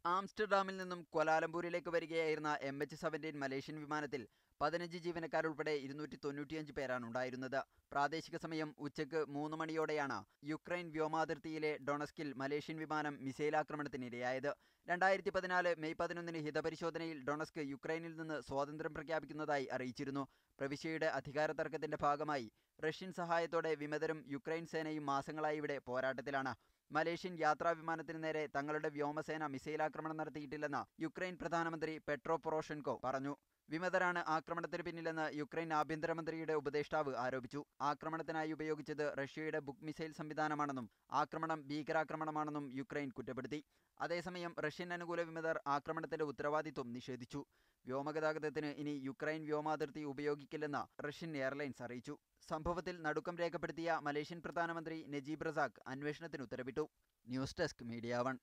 ആംസ്റ്റർഡാമിൽ നിന്നും ക്വാലാലംപൂരിലേക്ക് വരികയായിരുന്ന MH17 Malaysian വിമാനത്തിൽ 15 ജീവനക്കാരുൾപ്പെടെ 295 പേരാണ് ഉണ്ടായിരുന്നത്. പ്രാദേശിക സമയം ഉച്ചയ്ക്ക് 3 മണിയോടെയാണ് യുക്രൈൻ വ്യോമാതിർത്തിയിലെ ഡൊണസ്കിൽ മലേഷ്യൻ വിമാനം മിസൈലാക്രമണത്തിനിരയായത്. 2014 മെയ് 11 ഹിതപരിശോധനയിൽ ഡൊണസ്ക് യുക്രൈനിൽ നിന്ന് സ്വാതന്ത്ര്യം പ്രഖ്യാപിക്കുന്നതായി അറിയിച്ചിരുന്നു. പ്രവിശ്യയുടെ അധികാര തർക്കത്തിന്റെ ഭാഗമായി റഷ്യൻ സഹായത്തോടെ വിമതരും യുക്രൈൻ സേനയും മാസങ്ങളായി ഇവിടെ പോരാട്ടത്തിലാണ്. മലേഷ്യൻ യാത്രാ വിമാനത്തിന് നേരെ തങ്ങളുടെ വ്യോമസേന മിസൈലാക്രമണം നടത്തിയിട്ടില്ലെന്ന് യുക്രൈൻ പ്രധാനമന്ത്രി പെട്രോ പൊറോഷെൻകോ പറഞ്ഞു. വിമതരാണ് ആക്രമണത്തിന് പിന്നിലെന്ന് യുക്രൈൻ ആഭ്യന്തരമന്ത്രിയുടെ ഉപദേഷ്ടാവ് ആരോപിച്ചു. ആക്രമണത്തിനായി ഉപയോഗിച്ചത് റഷ്യയുടെ ബുക്ക് മിസൈൽ സംവിധാനമാണെന്നും ആക്രമണം ഭീകരാക്രമണമാണെന്നും യുക്രൈൻ കുറ്റപ്പെടുത്തി. അതേസമയം റഷ്യൻ അനുകൂല വിമതർ ആക്രമണത്തിന്റെ ഉത്തരവാദിത്വം നിഷേധിച്ചു. വ്യോമഗതാഗതത്തിന് ഇനി യുക്രൈൻ വ്യോമാതിർത്തി ഉപയോഗിക്കില്ലെന്ന് റഷ്യൻ എയർലൈൻസ് അറിയിച്ചു. സംഭവത്തിൽ നടുക്കം രേഖപ്പെടുത്തിയ മലേഷ്യൻ പ്രധാനമന്ത്രി നജീബ് റസാഖ് അന്വേഷണത്തിന് ഉത്തരവിട്ടു. News desk media 1.